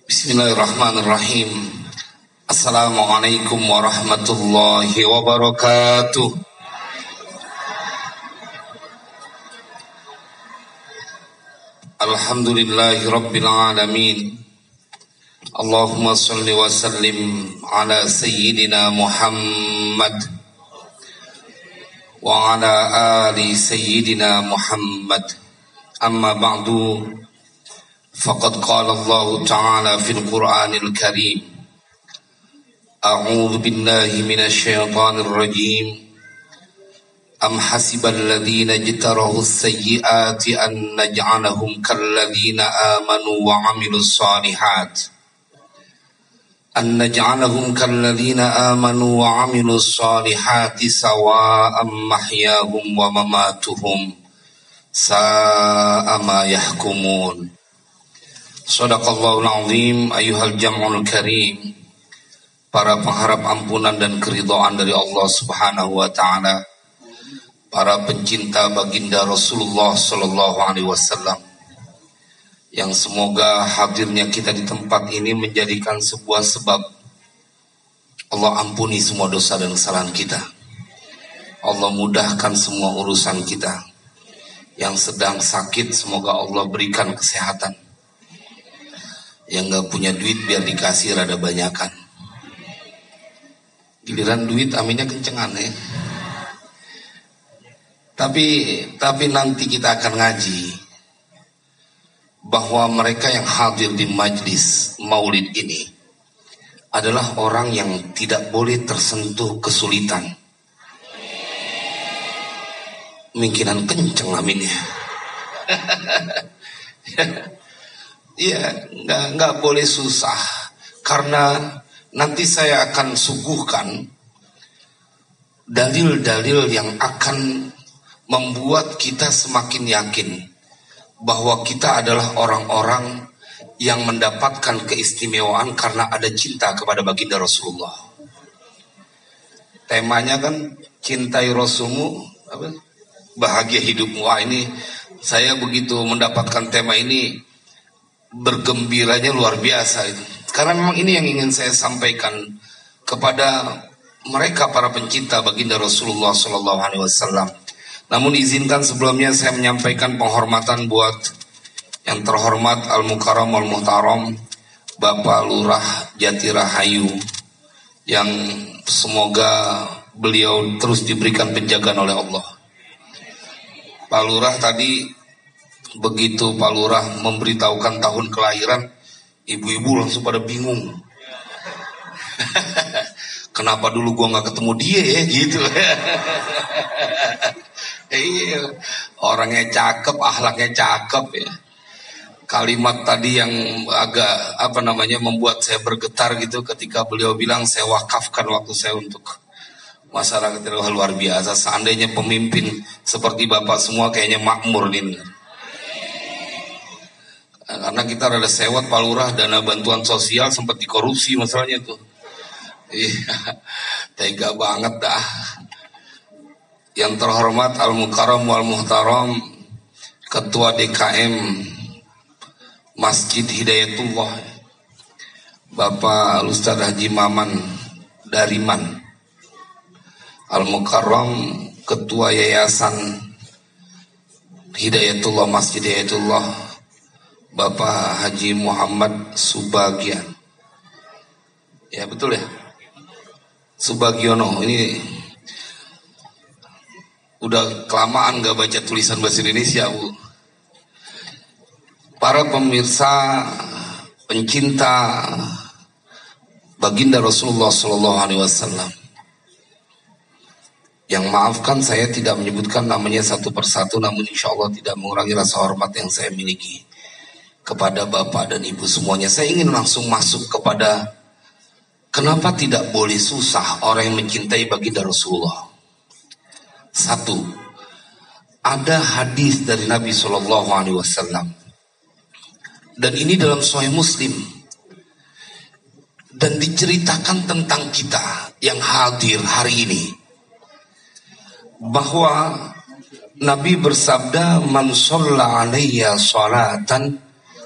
Bismillahirrahmanirrahim. Assalamualaikum warahmatullahi wabarakatuh. Alhamdulillahi rabbil alamin. Allahumma salli wa sallim ala sayyidina Muhammad wa ala ali sayyidina Muhammad. Amma ba'du. Faqad qala Allah Ta'ala fil Qur'anil Karim. A'udzu billahi minasy syaithanir rajim. Am hasibal ladzina jtarahu sayyiati an naj'alahum kal ladzina amanu wa 'amilus shalihat. An naj'alahum kal ladzina amanu wa 'amilus shalihati sawa'an mahyahum wa mamatuhum sa'a ma yahkumun. Shadaqallahul azim. Ayyuhal jam'ul karim, para pengharap ampunan dan keridhaan dari Allah Subhanahu wa taala, para pencinta baginda Rasulullah sallallahu alaihi wasallam, yang semoga hadirnya kita di tempat ini menjadikan sebuah sebab Allah ampuni semua dosa dan kesalahan kita. Allah mudahkan semua urusan kita. Yang sedang sakit semoga Allah berikan kesehatan. Yang gak punya duit biar dikasih rada banyakan. Giliran duit aminnya kencengan ya. Tapi nanti kita akan ngaji bahwa mereka yang hadir di majlis maulid ini adalah orang yang tidak boleh tersentuh kesulitan. Mungkinan kenceng aminnya. Iya, nggak boleh susah, karena nanti saya akan suguhkan dalil-dalil yang akan membuat kita semakin yakin bahwa kita adalah orang-orang yang mendapatkan keistimewaan karena ada cinta kepada baginda Rasulullah. Temanya kan cintai Rasulmu, bahagia hidupmu. Wah, ini saya begitu mendapatkan tema ini, bergembiranya luar biasa itu. Karena memang ini yang ingin saya sampaikan kepada mereka para pencinta baginda Rasulullah sallallahu alaihi wasallam. Namun izinkan sebelumnya saya menyampaikan penghormatan buat yang terhormat Al-Mukarram Wal-Muhtaram Bapak Lurah Jatirahayu, yang semoga beliau terus diberikan penjagaan oleh Allah. Pak Lurah tadi begitu Pak Lurah memberitahukan tahun kelahiran, ibu-ibu langsung pada bingung. Kenapa dulu gua nggak ketemu dia ya gitu. Iya, orangnya cakep, akhlaknya cakep ya. Kalimat tadi yang agak membuat saya bergetar gitu ketika beliau bilang saya wakafkan waktu saya untuk masyarakat. Luar biasa. Seandainya pemimpin seperti Bapak semua kayaknya makmur nih. Karena kita rada sewot Pak Lurah, dana bantuan sosial sempat dikorupsi masalahnya tuh. Iya, tega banget dah. Yang terhormat Al-Mukarram Wal-Muhtaram Ketua DKM Masjid Hidayatullah Bapak Ustaz Haji Maman Dariman, Al-Mukarram Ketua Yayasan Hidayatullah Masjid Hidayatullah Bapak Haji Muhammad Subagian. Ya betul ya, Subagiono. Ini udah kelamaan gak baca tulisan bahasa Indonesia, Bu. Para pemirsa pencinta baginda Rasulullah sallallahu alaihi wasallam, yang maafkan saya tidak menyebutkan namanya satu persatu, namun insya Allah tidak mengurangi rasa hormat yang saya miliki kepada Bapak dan Ibu semuanya. Saya ingin langsung masuk kepada kenapa tidak boleh susah orang yang mencintai baginda Rasulullah. Satu, ada hadis dari Nabi Shallallahu Alaihi Wasallam, dan ini dalam Sahih Muslim, dan diceritakan tentang kita yang hadir hari ini, bahwa Nabi bersabda, "Man shalla alayya salatan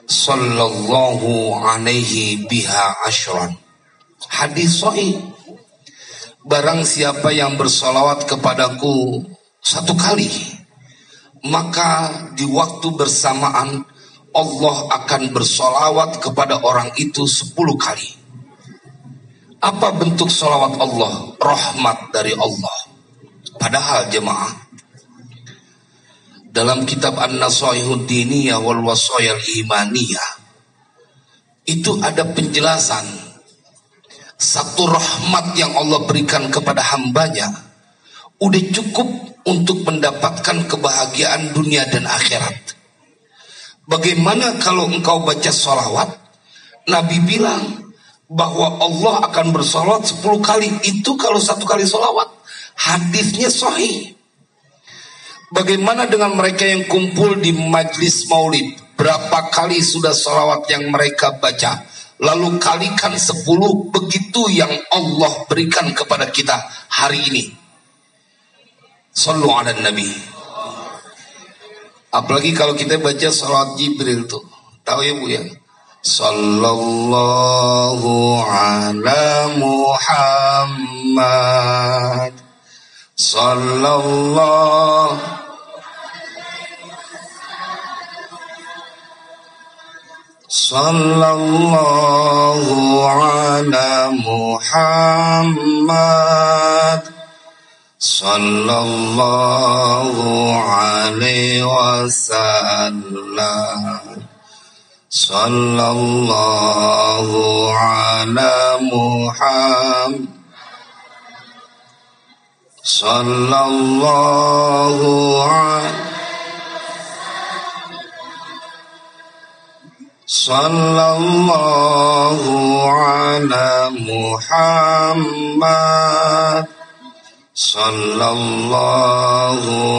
sallallahu alaihi biha asyran. Hadis sahih. Barang siapa yang bersolawat kepadaku 1 kali, maka di waktu bersamaan Allah akan bersolawat kepada orang itu 10 kali. Apa bentuk solawat Allah? Rahmat dari Allah. Padahal jemaah, dalam kitab An-Nasaihud Diniyah wal Wasayal Imaniyah itu ada penjelasan satu rahmat yang Allah berikan kepada hambanya udah cukup untuk mendapatkan kebahagiaan dunia dan akhirat. Bagaimana kalau engkau baca sholawat? Nabi bilang bahwa Allah akan bersolawat 10 kali. Itu kalau 1 kali sholawat. Hadisnya sahih. Bagaimana dengan mereka yang kumpul di majlis maulid? Berapa kali sudah sholawat yang mereka baca? Lalu kalikan 10, begitu yang Allah berikan kepada kita hari ini. Sallu ala Nabi. Apalagi kalau kita baca sholawat Jibril tuh. Tahu ya Bu ya? Sallallahu ala Muhammad. Sallallahu ala Muhammad. Sallallahu alaihi wasallam. Sallallahu ala Muhammad. Sallallahu ala Muhammad. Sallallahu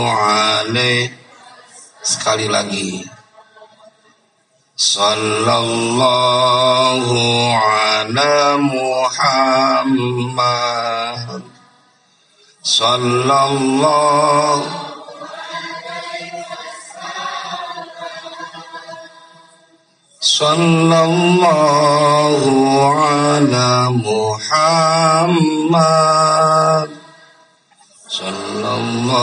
alaihi. Sekali lagi. Sallallahu ala Muhammad. Sallallahu ala Muhammad. Sallallahu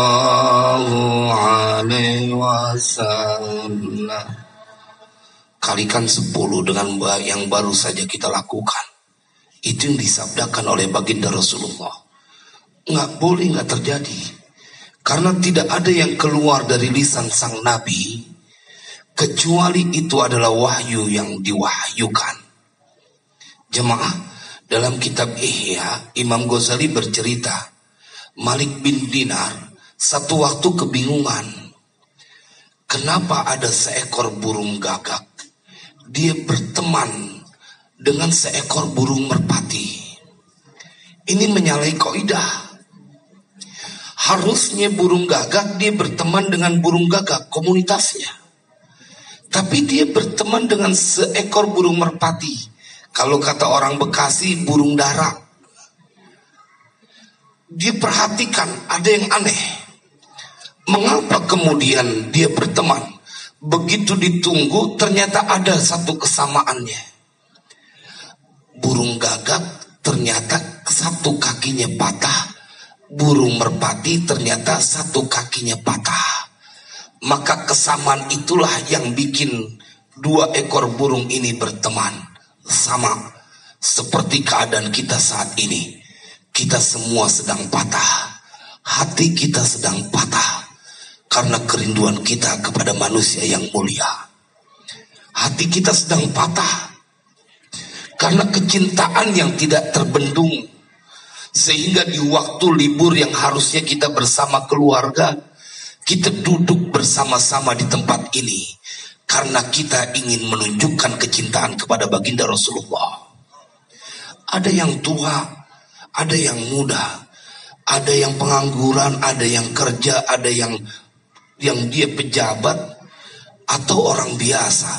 alaihi wasallam. Kalikan 10 dengan yang baru saja kita lakukan. Itu yang disabdakan oleh baginda Rasulullah. Nggak boleh nggak terjadi. Karena tidak ada yang keluar dari lisan sang Nabi kecuali itu adalah wahyu yang diwahyukan. Jemaah, dalam kitab Ihya, Imam Ghazali bercerita, Malik bin Dinar satu waktu kebingungan. Kenapa ada seekor burung gagak? Dia berteman dengan seekor burung merpati. Ini menyalahi kaidah. Harusnya burung gagak dia berteman dengan burung gagak komunitasnya. Tapi dia berteman dengan seekor burung merpati. Kalau kata orang Bekasi, burung dara. Dia perhatikan ada yang aneh. Mengapa kemudian dia berteman? Begitu ditunggu ternyata ada satu kesamaannya. Burung gagak ternyata satu kakinya patah. Burung merpati ternyata satu kakinya patah. Maka kesamaan itulah yang bikin 2 ekor burung ini berteman. Sama seperti keadaan kita saat ini. Kita semua sedang patah. Hati kita sedang patah. Karena kerinduan kita kepada manusia yang mulia. Hati kita sedang patah. Karena kecintaan yang tidak terbendung. Sehingga di waktu libur yang harusnya kita bersama keluarga, kita duduk bersama-sama di tempat ini. Karena kita ingin menunjukkan kecintaan kepada baginda Rasulullah. Ada yang tua, ada yang muda, ada yang pengangguran, ada yang kerja, ada yang dia pejabat atau orang biasa.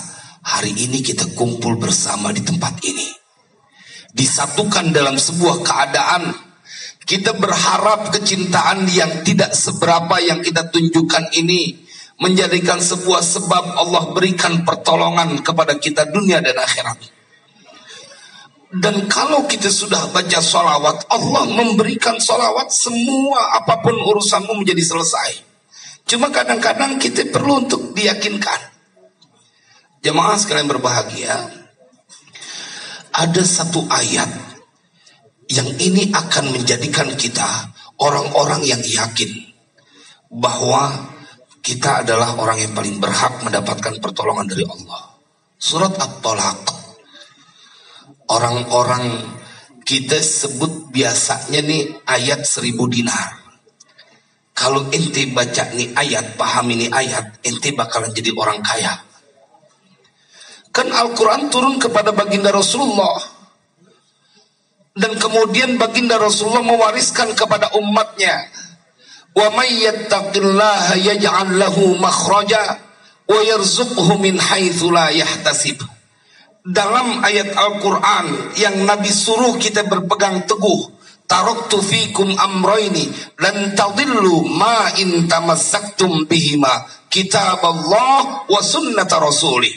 Hari ini kita kumpul bersama di tempat ini. Disatukan dalam sebuah keadaan. Kita berharap kecintaan yang tidak seberapa yang kita tunjukkan ini menjadikan sebuah sebab Allah berikan pertolongan kepada kita dunia dan akhirat. Dan kalau kita sudah baca sholawat, Allah memberikan sholawat, semua apapun urusanmu menjadi selesai. Cuma kadang-kadang kita perlu untuk diyakinkan. Jemaah sekalian berbahagia, ada satu ayat yang ini akan menjadikan kita orang-orang yang yakin bahwa kita adalah orang yang paling berhak mendapatkan pertolongan dari Allah. Surat At-Tolaq. Orang-orang kita sebut biasanya nih ayat 1000 dinar. Kalau ente baca nih ayat, paham ini ayat, ente bakalan jadi orang kaya. Kan Al-Quran turun kepada baginda Rasulullah, dan kemudian baginda Rasulullah mewariskan kepada umatnya, wa may yattaqillaha yaj'al lahu makhraja wa yarzuqhu min haitsu la yahtasib. Dalam ayat Al-Quran yang Nabi suruh kita berpegang teguh, taraktu fikum amrayni lan tadillu ma in tamassaktum bihima, kitaballah wa sunnata rasulih.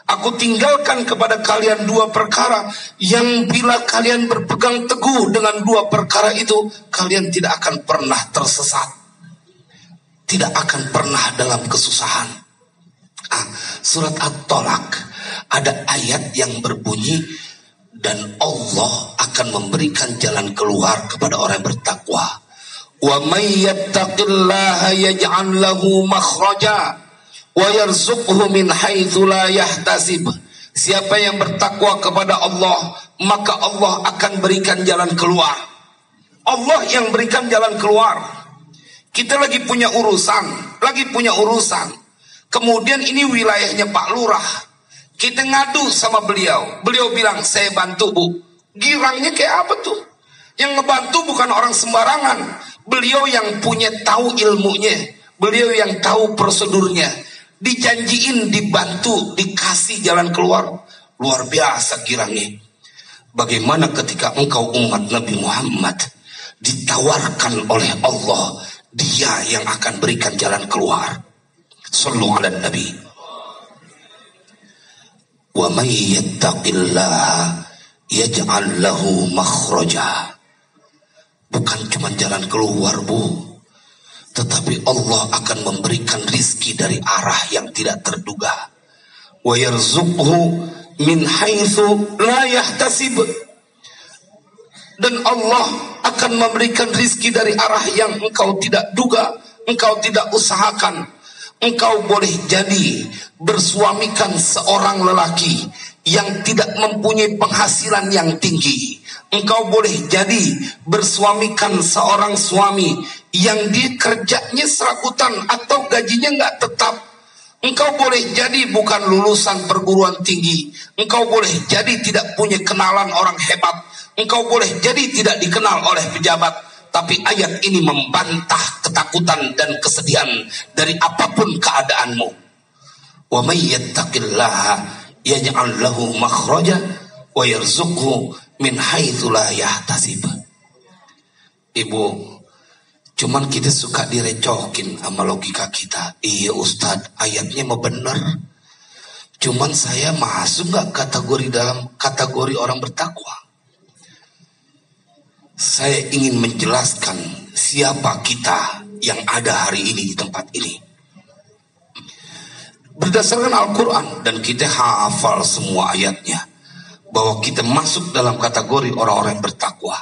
Aku tinggalkan kepada kalian dua perkara yang bila kalian berpegang teguh dengan dua perkara itu, kalian tidak akan pernah tersesat, tidak akan pernah dalam kesusahan. Surat At-Tolaq ada ayat yang berbunyi, dan Allah akan memberikan jalan keluar kepada orang yang bertakwa. Wa may yattaqillaha yaj'al lahu makhraja wa yarzuqhu min haitsu la yahtasib. Siapa yang bertakwa kepada Allah, maka Allah akan berikan jalan keluar. Allah yang berikan jalan keluar. Kita lagi punya urusan. Kemudian ini wilayahnya Pak Lurah. Kita ngadu sama beliau. Beliau bilang, saya bantu bu. Girangnya kayak apa tuh? Yang ngebantu bukan orang sembarangan. Beliau yang punya tahu ilmunya. Beliau yang tahu prosedurnya. Dijanjiin, dibantu, dikasih jalan keluar. Luar biasa girangnya. Bagaimana ketika engkau umat Nabi Muhammad ditawarkan oleh Allah, dia yang akan berikan jalan keluar. Sallu ala Nabi. Wa may yattaqillaha yaj'al lahu makhraja. Bukan cuma jalan keluar bu, tetapi Allah akan memberikan rizki dari arah yang tidak terduga. Wa yarzuqhu min haitsu la yahtasib. Dan Allah akan memberikan rizki dari arah yang engkau tidak duga, engkau tidak usahakan. Engkau boleh jadi bersuamikan seorang lelaki yang tidak mempunyai penghasilan yang tinggi. Engkau boleh jadi bersuamikan seorang suami yang dia kerjanya serabutan atau gajinya nggak tetap. Engkau boleh jadi bukan lulusan perguruan tinggi. Engkau boleh jadi tidak punya kenalan orang hebat. Engkau boleh jadi tidak dikenal oleh pejabat. Tapi ayat ini membantah ketakutan dan kesedihan dari apapun keadaanmu. Wa may yattaqillaha yaj'al lahu makhraja wa yarzuqhu min haitsu la yahtasib. Ibu, cuman kita suka direcokin sama logika kita. Iya Ustadz, ayatnya mau bener. Cuman saya masuk gak kategori dalam kategori orang bertakwa? Saya ingin menjelaskan siapa kita yang ada hari ini di tempat ini. Berdasarkan Al-Quran, dan kita hafal semua ayatnya, bahwa kita masuk dalam kategori orang-orang yang bertakwa.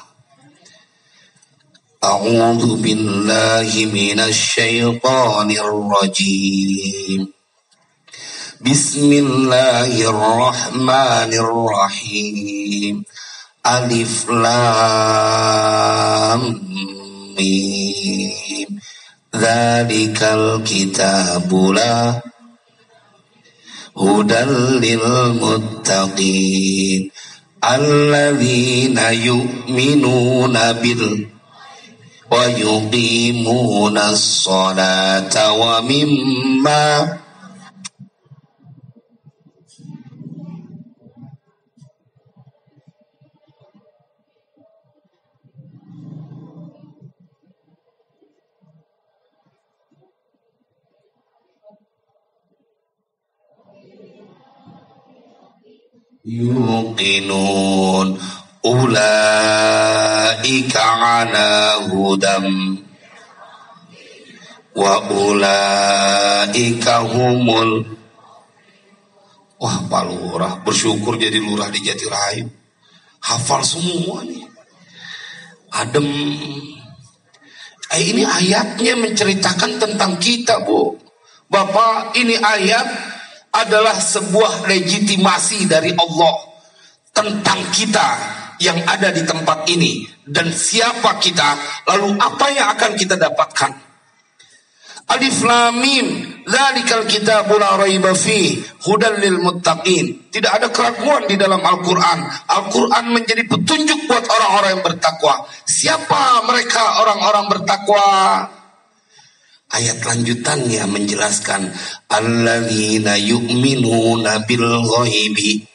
A'udzu billahi minasy syaithanir rajim. Bismillahirrahmanirrahim. Alif lam mim. Dzalikal kitabu la hudal lil muttaqin alladzina yu'minuna bil wa yuqimunas sholata wa mimma yuqinun ulaika ala hudam wa ulaika humul. Wah, Pak Lurah bersyukur jadi lurah di Jatirayu. Hafal semua nih. Adem. Ini ayatnya menceritakan tentang kita, Bu. Bapak, ini ayat adalah sebuah legitimasi dari Allah tentang kita yang ada di tempat ini dan siapa kita, lalu apa yang akan kita dapatkan. Alif Lam Mim, dzalikal kitabul la raiba fihi hudal lil muttaqin. Tidak ada keraguan di dalam Al-Qur'an. Al-Qur'an menjadi petunjuk buat orang-orang yang bertakwa. Siapa mereka orang-orang bertakwa? Ayat lanjutannya menjelaskan alladzina yu'minuna bil ghaibi.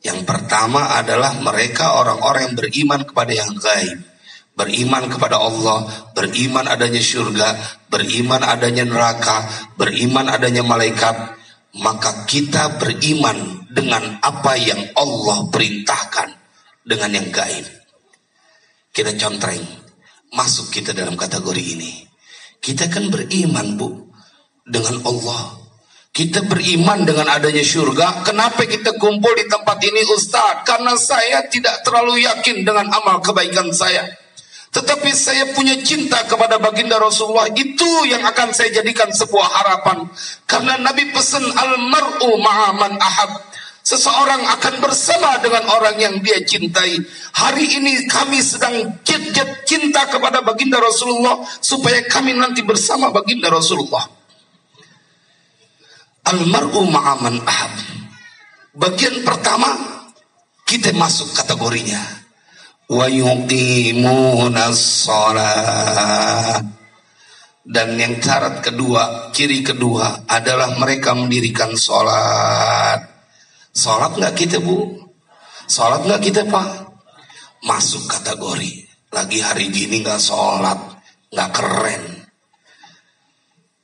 Yang pertama adalah mereka orang-orang yang beriman kepada yang gaib. Beriman kepada Allah, beriman adanya surga, beriman adanya neraka, beriman adanya malaikat. Maka kita beriman dengan apa yang Allah perintahkan, dengan yang gaib. Kita contreng, masuk kita dalam kategori ini. Kita kan beriman, Bu, dengan Allah. Kita beriman dengan adanya surga. Kenapa kita kumpul di tempat ini, Ustaz? Karena saya tidak terlalu yakin dengan amal kebaikan saya. Tetapi saya punya cinta kepada baginda Rasulullah. Itu yang akan saya jadikan sebuah harapan. Karena Nabi pesan al-mar'u ma'aman ahab. Seseorang akan bersama dengan orang yang dia cintai. Hari ini kami sedang cinta kepada baginda Rasulullah, supaya kami nanti bersama baginda Rasulullah. Al-mar'u ma'aman ahab. Bagian pertama, kita masuk kategorinya. Wa yuqimunas shalah. Dan yang syarat kedua, ciri kedua adalah mereka mendirikan sholat. Sholat nggak kita, Bu? Sholat nggak kita, Pak? Masuk kategori. Lagi hari gini nggak sholat, nggak keren.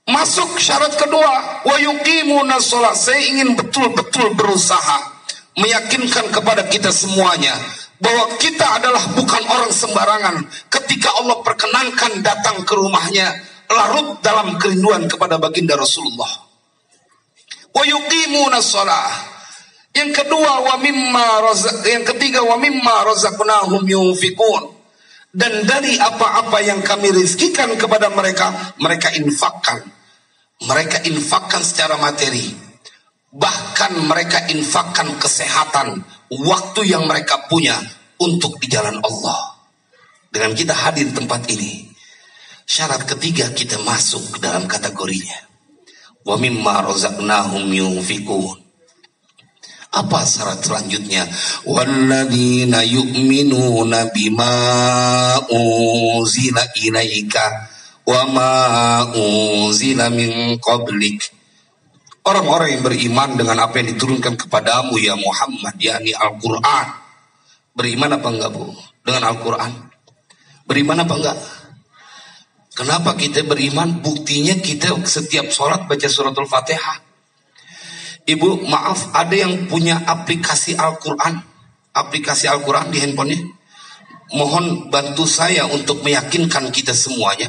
Masuk syarat kedua, wa yuqimunas shalah. Saya ingin betul-betul berusaha meyakinkan kepada kita semuanya bahwa kita adalah bukan orang sembarangan. Ketika Allah perkenankan datang ke rumahnya, larut dalam kerinduan kepada baginda Rasulullah. Wa yuqimunas shalah. Yang kedua, yang ketiga, wa mimma razaqnahum yunfiqun. Dan dari apa-apa yang kami rizkikan kepada mereka, mereka infakkan. Mereka infakkan secara materi. Bahkan mereka infakkan kesehatan, waktu yang mereka punya untuk di jalan Allah. Dengan kita hadir di tempat ini, syarat ketiga kita masuk ke dalam kategorinya. Wa mimma razaqnahum yunfiqun. Apa syarat selanjutnya? Walladzina yu'minuna bima unzila ilaika wa ma unzila min qablik. Orang-orang yang beriman dengan apa yang diturunkan kepadamu ya Muhammad, yakni Al-Quran. Beriman apa enggak, Bu? Dengan Al-Quran. Beriman apa enggak? Kenapa kita beriman? Buktinya kita setiap sholat baca suratul Fatihah. Ibu, maaf, ada yang punya aplikasi Al-Quran. Aplikasi Al-Quran di handphonenya. Mohon bantu saya untuk meyakinkan kita semuanya.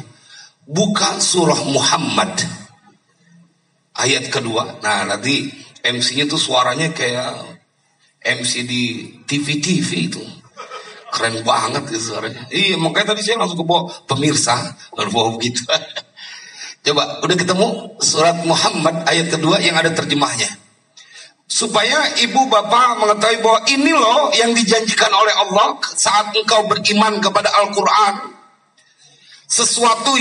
Buka surah Muhammad. Ayat kedua. Nah, nanti MC-nya tuh suaranya kayak MC di TV-TV itu. Keren banget gitu suaranya. Iya, makanya tadi saya langsung ke bawah pemirsa. Lalu bawa begitu. Coba, udah ketemu surat Muhammad ayat kedua yang ada terjemahnya. Supaya ibu bapak mengetahui bahwa ini loh yang dijanjikan oleh Allah saat engkau beriman kepada Al-Quran. Sesuatu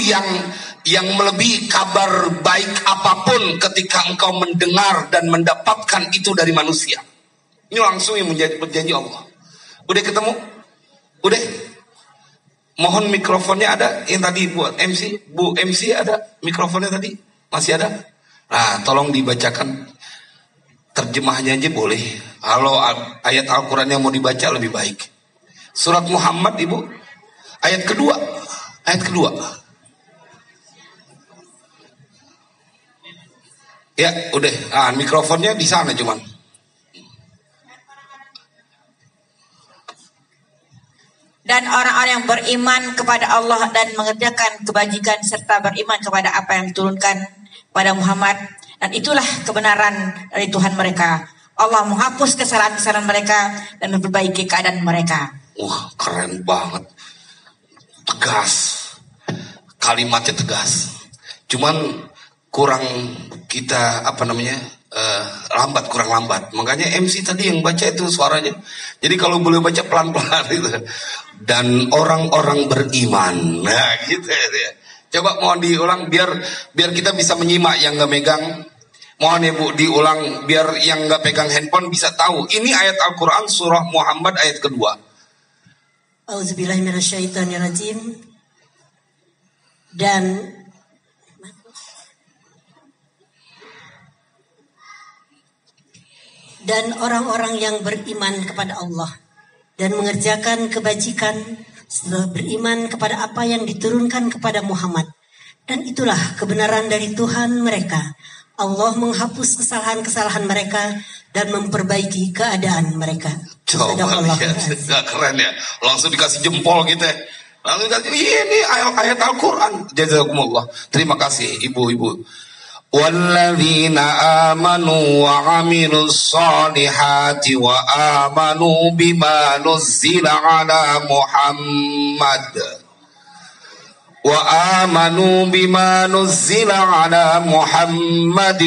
yang melebihi kabar baik apapun ketika engkau mendengar dan mendapatkan itu dari manusia. Ini langsung yang menjadi berjanji Allah. Udah ketemu? Udah? Mohon mikrofonnya ada yang tadi buat MC. Bu MC ada mikrofonnya tadi? Masih ada? Nah, tolong dibacakan terjemahnya aja boleh. Kalau ayat Al-Quran yang mau dibaca lebih baik. Surat Muhammad, Ibu. Ayat kedua. Ayat kedua. Ya, udah. Nah, mikrofonnya di sana cuman. Dan orang-orang yang beriman kepada Allah dan mengerjakan kebajikan serta beriman kepada apa yang diturunkan pada Muhammad, dan itulah kebenaran dari Tuhan mereka. Allah menghapus kesalahan-kesalahan mereka dan memperbaiki keadaan mereka. Wah, keren banget. Tegas. Kalimatnya tegas. Cuman kurang kita lambat, kurang lambat. Makanya MC tadi yang baca itu suaranya. Jadi kalau boleh baca pelan-pelan gitu. Dan orang-orang beriman. Nah, gitu ya. Coba mohon diulang biar kita bisa menyimak yang nggak megang. Mohon Ibu diulang biar yang nggak pegang handphone bisa tahu. Ini ayat Al-Qur'an surah Muhammad ayat kedua. Auzubillahiminasyaitonirrajim. Dan orang-orang yang beriman kepada Allah dan mengerjakan kebajikan setelah beriman kepada apa yang diturunkan kepada Muhammad, dan itulah kebenaran dari Tuhan mereka. Allah menghapus kesalahan-kesalahan mereka dan memperbaiki keadaan mereka. Coba lihat, nggak keren ya? Langsung dikasih jempol gitu ya. Langsung dikasih, ini ayat Al-Quran. Jazakumullah. Terima kasih ibu-ibu. وَالَّذِينَ آمَنُوا وَعَمِلُوا الصَّالِحَاتِ وَآمَنُوا بِمَا نُزِّلَ عَلَى مُحَمَّدٍ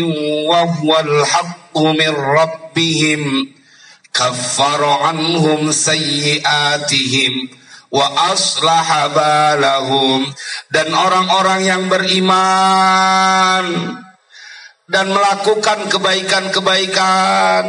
وَهُوَ الْحَقُّ مِنْ رَبِّهِمْ كَفَّرَ عَنْهُمْ سَيِّئَاتِهِمْ وَأَصْلَحَ بَالَهُمْ. Dan orang-orang yang beriman dan melakukan kebaikan-kebaikan,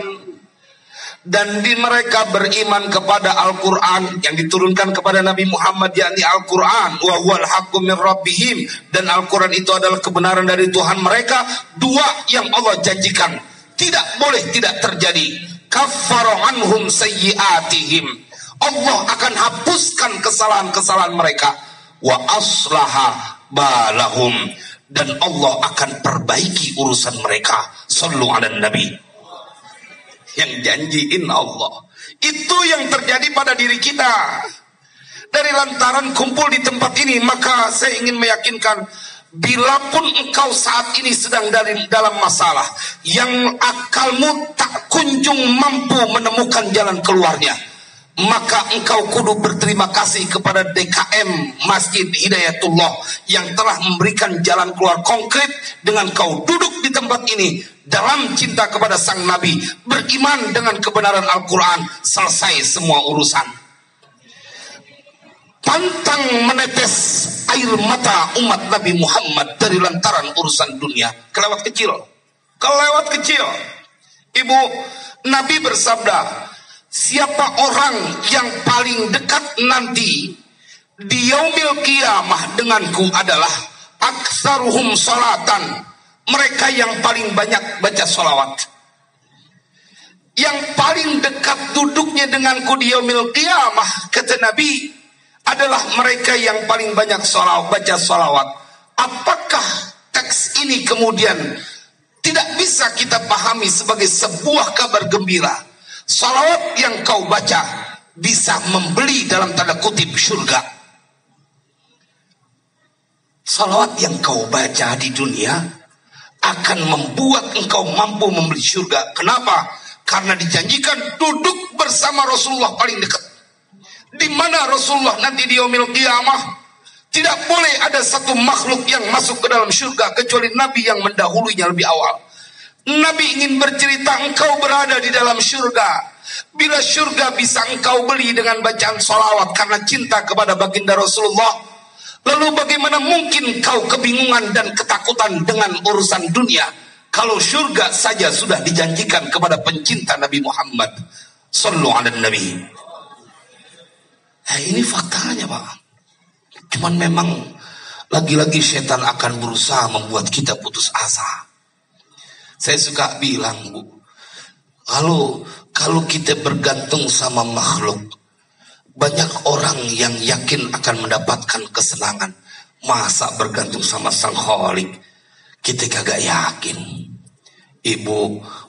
dan di mereka beriman kepada Al-Quran yang diturunkan kepada Nabi Muhammad, yakni Al-Quran, wa huwal haqqu min rabbihim, dan Al-Quran itu adalah kebenaran dari Tuhan mereka. Dua yang Allah janjikan tidak boleh tidak terjadi. Kaffara anhum sayyiatihim, Allah akan hapuskan kesalahan-kesalahan mereka. Wa aslaha balahum, dan Allah akan perbaiki urusan mereka. Sallu ala nabi. Yang janjiin Allah. Itu yang terjadi pada diri kita. Dari lantaran kumpul di tempat ini, maka saya ingin meyakinkan, bilapun engkau saat ini sedang dalam masalah yang akalmu tak kunjung mampu menemukan jalan keluarnya, maka engkau kudu berterima kasih kepada DKM Masjid Hidayatullah yang telah memberikan jalan keluar konkret dengan kau duduk di tempat ini dalam cinta kepada sang Nabi, beriman dengan kebenaran Al-Quran, selesai semua urusan. Pantang menetes air mata umat Nabi Muhammad dari lantaran urusan dunia. Kelewat kecil. Ibu, Nabi bersabda, siapa orang yang paling dekat nanti di yaumil qiyamah denganku adalah aktsaruhum salatan, mereka yang paling banyak baca salawat. Yang paling dekat duduknya denganku di yaumil qiyamah, kata Nabi, adalah mereka yang paling banyak baca salawat. Apakah teks ini kemudian tidak bisa kita pahami sebagai sebuah kabar gembira? Salawat yang kau baca bisa membeli dalam tanda kutip surga. Salawat yang kau baca di dunia akan membuat engkau mampu membeli surga. Kenapa? Karena dijanjikan duduk bersama Rasulullah paling dekat. Di mana Rasulullah nanti di yaumil qiyamah, tidak boleh ada satu makhluk yang masuk ke dalam surga kecuali Nabi yang mendahulunya lebih awal. Nabi ingin bercerita, engkau berada di dalam surga. Bila surga bisa engkau beli dengan bacaan salawat karena cinta kepada baginda Rasulullah, lalu bagaimana mungkin kau kebingungan dan ketakutan dengan urusan dunia kalau surga saja sudah dijanjikan kepada pencinta Nabi Muhammad sallallahu alaihi nabi. Ini faktanya, Pak. Cuman memang lagi-lagi setan akan berusaha membuat kita putus asa. Saya suka bilang, Bu, kalau kita bergantung sama makhluk, banyak orang yang yakin akan mendapatkan kesenangan. Masa bergantung sama sang Khalik? Kita kagak yakin. Ibu,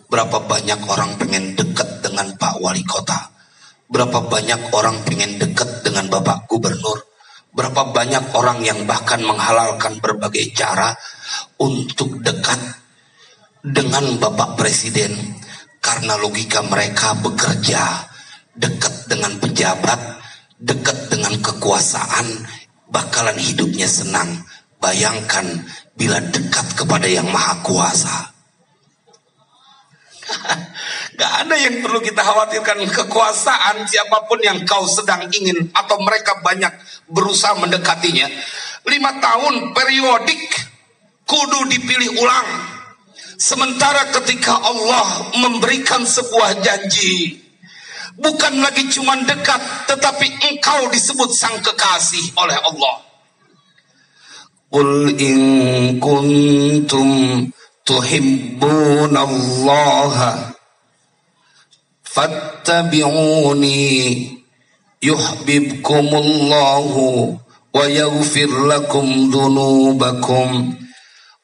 berapa banyak orang pengen dekat dengan Pak Wali Kota? Berapa banyak orang pengen dekat dengan Bapak Gubernur. Berapa banyak orang yang bahkan menghalalkan berbagai cara untuk dekat dengan Bapak Presiden. Karena logika mereka bekerja dekat dengan pejabat, dekat dengan kekuasaan, bakalan hidupnya senang. Bayangkan bila dekat kepada yang maha kuasa. Gak ada yang perlu kita khawatirkan. Kekuasaan siapapun yang kau sedang ingin atau mereka banyak berusaha mendekatinya, 5 tahun periodik kudu dipilih ulang. Sementara ketika Allah memberikan sebuah janji, bukan lagi cuma dekat, tetapi engkau disebut sang kekasih oleh Allah. Qul in kuntum tuhibbunallaha fattabi'uni yuhibbukumullahu wa yaghfir lakum dhunubakum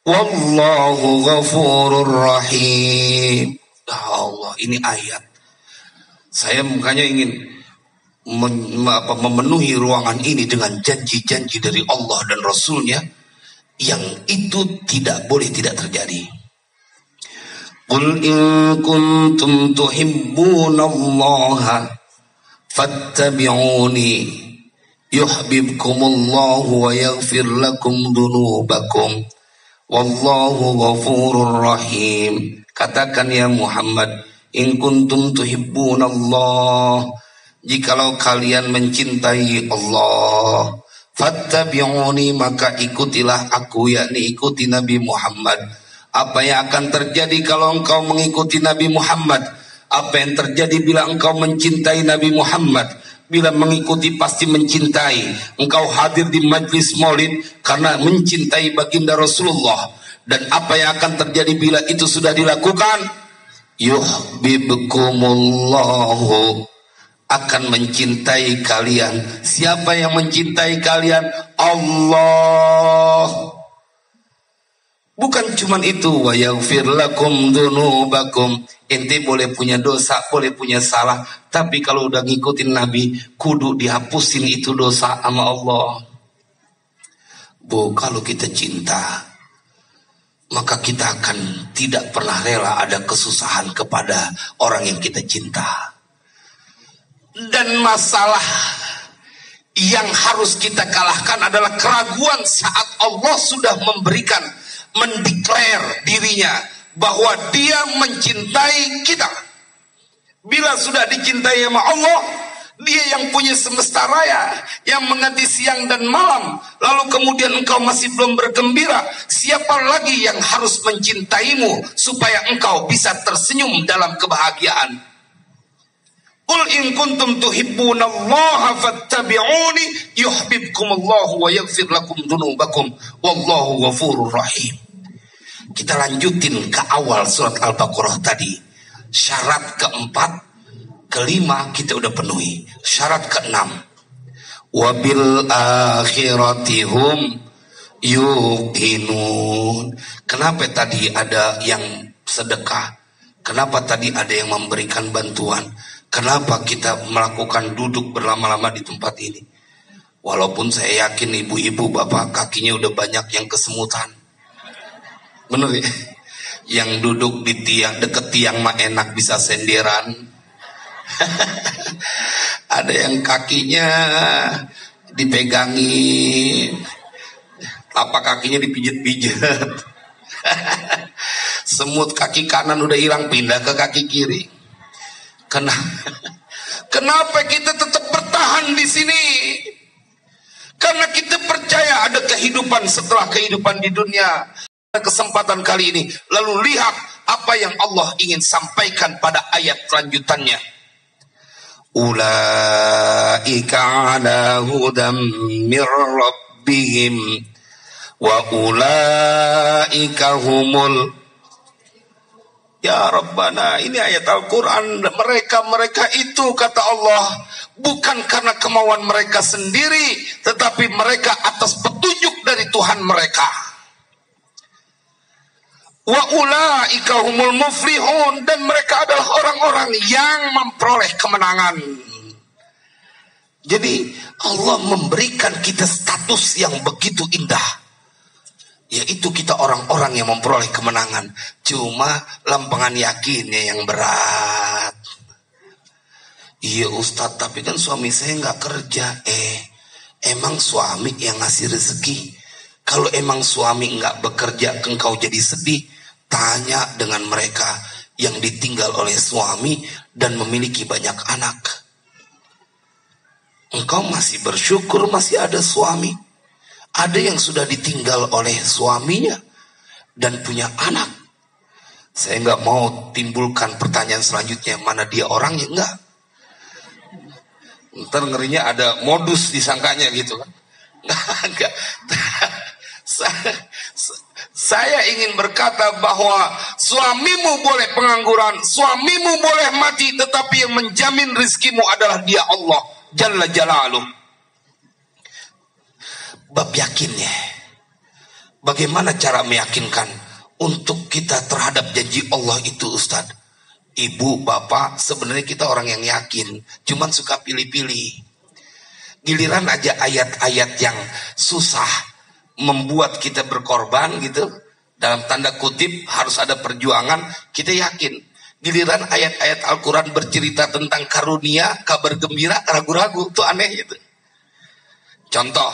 wallahu ghafurur rahim. Ya Allah, ini ayat. Saya makanya ingin memenuhi ruangan ini dengan janji-janji dari Allah dan Rasulnya, yang itu tidak boleh tidak terjadi. Qul in kuntum tuhibbunallaha fattabi'uni yuhibbukumullahu wa yaghfir lakum dhunubakum wallahu ghafurur rahim. Katakan ya Muhammad, in kuntum tuhibbunallah, jikalau kalian mencintai Allah, fattabi'uni, maka ikutilah aku, yakni ikuti Nabi Muhammad. Apa yang akan terjadi kalau engkau mengikuti Nabi Muhammad? Apa yang terjadi bila engkau mencintai Nabi Muhammad? Bila mengikuti pasti mencintai. Engkau hadir di majlis maulid karena mencintai baginda Rasulullah. Dan apa yang akan terjadi bila itu sudah dilakukan? Yuhibbukumullahu, akan mencintai kalian. Siapa yang mencintai kalian? Allah. Bukan cuma itu, wa yaghfir lakum dzunubakum. Ente boleh punya dosa, boleh punya salah, tapi kalau udah ngikutin Nabi, kudu dihapusin itu dosa sama Allah. Bu, kalau kita cinta, maka kita akan tidak pernah rela ada kesusahan kepada orang yang kita cinta. Dan masalah yang harus kita kalahkan adalah keraguan saat Allah sudah mendeklar dirinya bahwa dia mencintai kita. Bila sudah dicintai sama Allah, dia yang punya semesta raya, yang mengganti siang dan malam, lalu kemudian engkau masih belum bergembira, siapa lagi yang harus mencintaimu supaya engkau bisa tersenyum dalam kebahagiaan? Qul in kuntum tuhibbunallaha fattabi'uni yuhibbukumullahu wa yaghfir lakum dzunubakum wallahu ghafurur rahim. Kita lanjutin ke awal surat Al-Baqarah tadi. Syarat keempat, kelima kita udah penuhi. Syarat keenam, wabil akhirati hum yuqinun. Kenapa tadi ada yang sedekah? Kenapa tadi ada yang memberikan bantuan? Kenapa kita melakukan duduk berlama-lama di tempat ini? Walaupun saya yakin ibu-ibu bapak kakinya udah banyak yang kesemutan. Bener ya? Yang duduk di tiang, deket tiang mah enak bisa senderan. Ada yang kakinya dipegangin, telapak kakinya dipijit-pijit. Semut kaki kanan udah hilang, pindah ke kaki kiri. Kenapa kita tetap bertahan di sini? Karena kita percaya ada kehidupan setelah kehidupan di dunia. Kesempatan kali ini, lalu lihat apa yang Allah ingin sampaikan pada ayat lanjutannya. Ulaika ala hudam mir rabbihim wa ulaika humul. Ya Rabbana, ini ayat Al-Quran. Mereka itu, kata Allah, bukan karena kemauan mereka sendiri, tetapi mereka atas petunjuk dari Tuhan mereka. Wa ulaika humul muflihun, dan mereka adalah orang-orang yang memperoleh kemenangan. Jadi Allah memberikan kita status yang begitu indah, yaitu kita orang-orang yang memperoleh kemenangan. Cuma lampangan yakinnya yang berat. Iya Ustadz, tapi kan suami saya nggak kerja. Emang suami yang ngasih rezeki? Kalau emang suami nggak bekerja, engkau jadi sedih. Tanya dengan mereka yang ditinggal oleh suami dan memiliki banyak anak. Engkau masih bersyukur masih ada suami. Ada yang sudah ditinggal oleh suaminya dan punya anak. Saya nggak mau timbulkan pertanyaan selanjutnya, mana dia orangnya, enggak. Ntar ngerinya ada modus disangkanya gitu kan. Enggak. Saya ingin berkata bahwa suamimu boleh pengangguran, suamimu boleh mati, tetapi yang menjamin rizkimu adalah Dia Allah Jalla Jalaluh. Bab yakinnya, bagaimana cara meyakinkan untuk kita terhadap janji Allah itu Ustadz? Ibu, bapak, sebenarnya kita orang yang yakin, cuman suka pilih-pilih. Giliran aja ayat-ayat yang susah membuat kita berkorban gitu, dalam tanda kutip harus ada perjuangan, kita yakin. Giliran ayat-ayat Al-Quran bercerita tentang karunia, kabar gembira, ragu-ragu, itu aneh gitu. Contoh,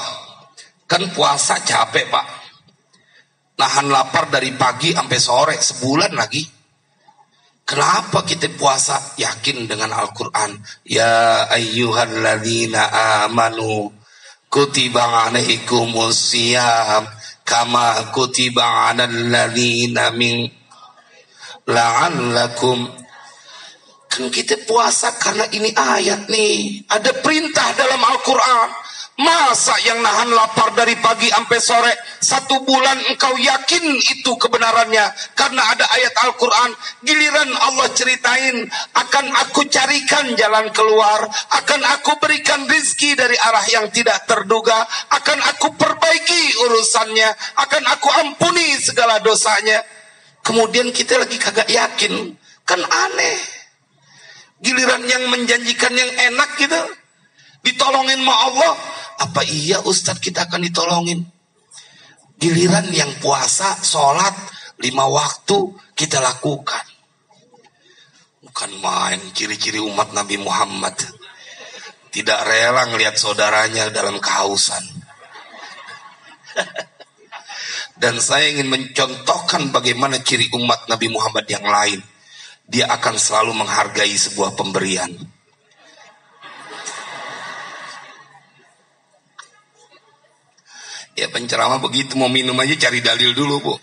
kan puasa capek pak, nahan lapar dari pagi sampai sore sebulan lagi. Kenapa kita puasa? Yakin dengan Al-Quran. Ya ayyuhalladzina amanu kutiba alaikumus siyam kama kutiba alal ladzina min la'allakum. Kan kita puasa karena ini ayat nih, ada perintah dalam Al-Quran. Masa yang nahan lapar dari pagi sampai sore 1 bulan engkau yakin itu kebenarannya karena ada ayat Al-Quran? Giliran Allah ceritain, akan aku carikan jalan keluar, akan aku berikan rizki dari arah yang tidak terduga, akan aku perbaiki urusannya, akan aku ampuni segala dosanya. Kemudian kita lagi kagak yakin, kan aneh. Giliran yang menjanjikan yang enak gitu, ditolongin sama Allah, apa iya Ustadz kita akan ditolongin? Giliran yang puasa, sholat 5 waktu kita lakukan. Bukan main ciri-ciri umat Nabi Muhammad. Tidak rela ngelihat saudaranya dalam kehausan. Dan saya ingin mencontohkan bagaimana ciri umat Nabi Muhammad yang lain. Dia akan selalu menghargai sebuah pemberian. Ya penceramah begitu, mau minum aja cari dalil dulu bu.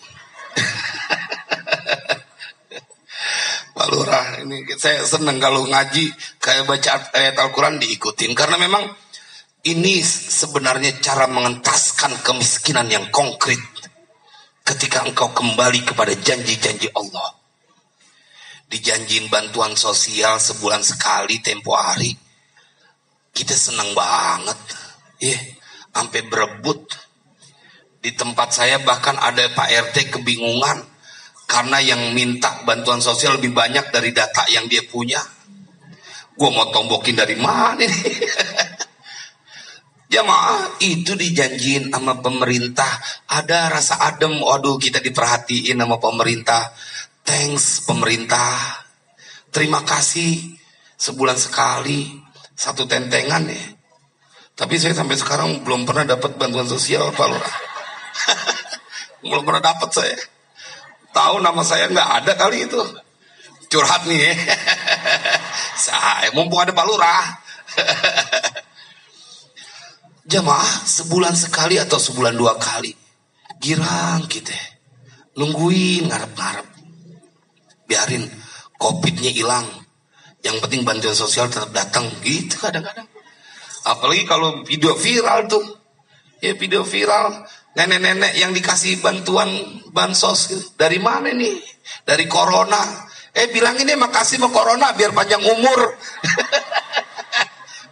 Pak Lurah, ini saya senang kalau ngaji kayak baca ayat Al-Quran diikutin. Karena memang ini sebenarnya cara mengentaskan kemiskinan yang konkret. Ketika engkau kembali kepada janji-janji Allah. Dijanjiin bantuan sosial sebulan sekali tempo hari. Kita senang banget. Sampai berebut. Di tempat saya bahkan ada Pak RT kebingungan karena yang minta bantuan sosial lebih banyak dari data yang dia punya. Gue mau tombokin dari mana nih? Jamaah, itu dijanjiin sama pemerintah. Ada rasa adem, waduh kita diperhatiin sama pemerintah. Thanks pemerintah. Terima kasih, sebulan sekali 1 tentengan ya. Tapi saya sampai sekarang belum pernah dapat bantuan sosial Pak Lurah. Belum pernah dapat saya. Tahu nama saya nggak ada kali itu. Curhat nih ya. Saya mumpung ada Pak Lurah. Jamaah, sebulan sekali atau sebulan 2 kali girang kita nungguin ngarep-ngarep. Biarin COVID-nya hilang. Yang penting bantuan sosial tetap datang gitu kadang-kadang. Apalagi kalau video viral tuh. Ya video viral nenek-nenek yang dikasih bantuan bansos gitu. Dari mana nih? Dari corona. Bilangin deh makasih sama corona biar panjang umur.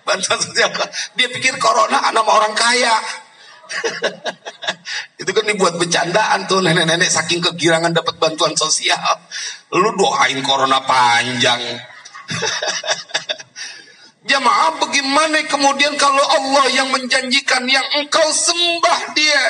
Bantuan sosial. Dia pikir corona nama orang kaya. Itu kan dibuat bercandaan tuh nenek-nenek saking kegirangan dapat bantuan sosial. Lu doain corona panjang. Jamaah, bagaimana kemudian kalau Allah yang menjanjikan, yang engkau sembah Dia,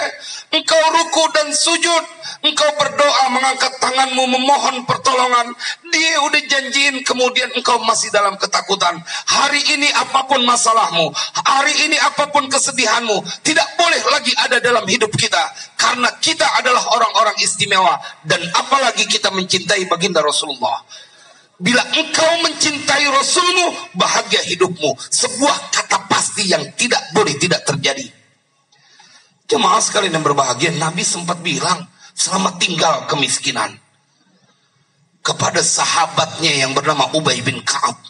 engkau ruku dan sujud, engkau berdoa mengangkat tanganmu memohon pertolongan, Dia udah janjiin, kemudian engkau masih dalam ketakutan. Hari ini apapun masalahmu, hari ini apapun kesedihanmu, tidak boleh lagi ada dalam hidup kita, karena kita adalah orang-orang istimewa, dan apalagi kita mencintai baginda Rasulullah. Bila engkau mencintai Rasulmu, bahagia hidupmu. Sebuah kata pasti yang tidak boleh tidak terjadi. Jemaah sekalian yang berbahagia, Nabi sempat bilang selama tinggal kemiskinan kepada sahabatnya yang bernama Ubay bin Ka'ab.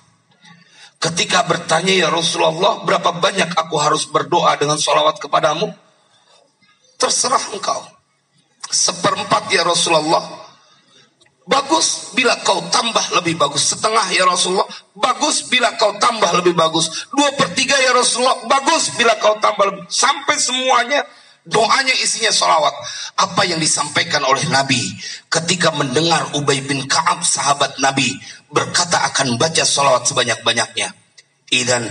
Ketika bertanya, ya Rasulullah, berapa banyak aku harus berdoa dengan sholawat kepadamu? Terserah engkau. 1/4 ya Rasulullah. Bagus bila kau tambah lebih bagus. 1/2 ya Rasulullah. Bagus bila kau tambah lebih bagus. 2/3 ya Rasulullah. Bagus bila kau tambah lebih. Sampai semuanya doanya isinya sholawat. Apa yang disampaikan oleh Nabi ketika mendengar Ubay bin Ka'ab, sahabat Nabi, berkata akan baca sholawat sebanyak-banyaknya. Idan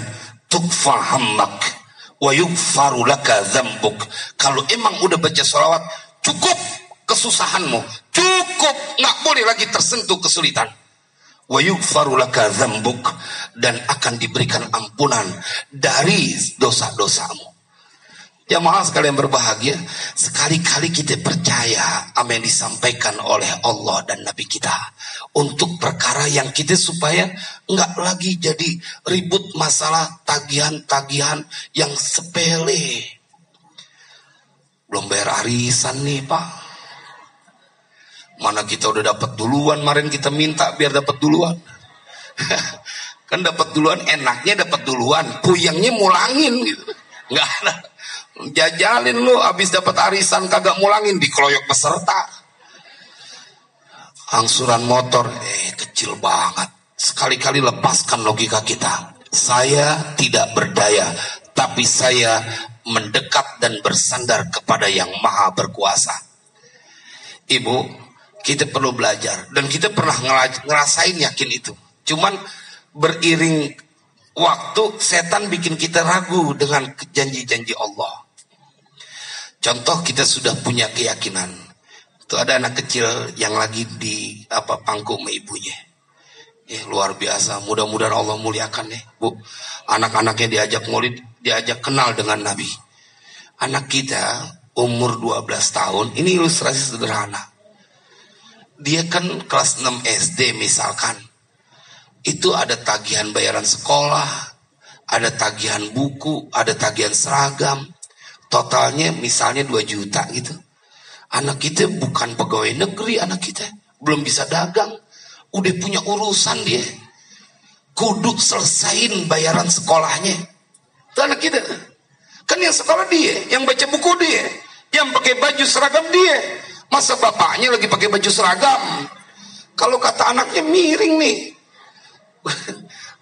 tukfa hammak wa yugfaru laka dzambuk. Kalau emang udah baca sholawat, cukup kesusahanmu, cukup, nggak boleh lagi tersentuh kesulitan. Wa yughfaru laka dzambuk, dan akan diberikan ampunan dari dosa-dosamu. Jamaah sekalian berbahagia, sekali-kali kita percaya apa yang disampaikan oleh Allah dan Nabi kita untuk perkara yang kita, supaya nggak lagi jadi ribut masalah tagihan-tagihan yang sepele. Belum bayar arisan nih Pak. Mana kita udah dapat duluan, kemarin kita minta biar dapat duluan. Kan dapat duluan, enaknya dapat duluan, puyengnya mulangin gitu. Enggak ada. Jajalin lu habis dapat arisan kagak mulangin, dikeroyok peserta. Angsuran motor kecil banget. Sekali-kali lepaskan logika kita. Saya tidak berdaya, tapi saya mendekat dan bersandar kepada yang maha berkuasa. Ibu, kita perlu belajar, dan kita pernah ngerasain yakin itu. Cuman beriring waktu, setan bikin kita ragu dengan janji-janji Allah. Contoh, kita sudah punya keyakinan. Itu ada anak kecil yang lagi di pangku sama ibunya. Luar biasa, mudah-mudahan Allah muliakan Bu. Anak-anaknya diajak maulid, diajak kenal dengan Nabi. Anak kita umur 12 tahun, ini ilustrasi sederhana. Dia kan kelas 6 SD misalkan. Itu ada tagihan bayaran sekolah, ada tagihan buku, ada tagihan seragam. Totalnya misalnya 2 juta gitu. Anak kita bukan pegawai negeri, anak kita belum bisa dagang, udah punya urusan dia. Kudu selesain bayaran sekolahnya. Itu anak kita. Kan yang sekolah dia, yang baca buku dia, yang pakai baju seragam dia. Masa bapaknya lagi pakai baju seragam? Kalau kata anaknya miring nih.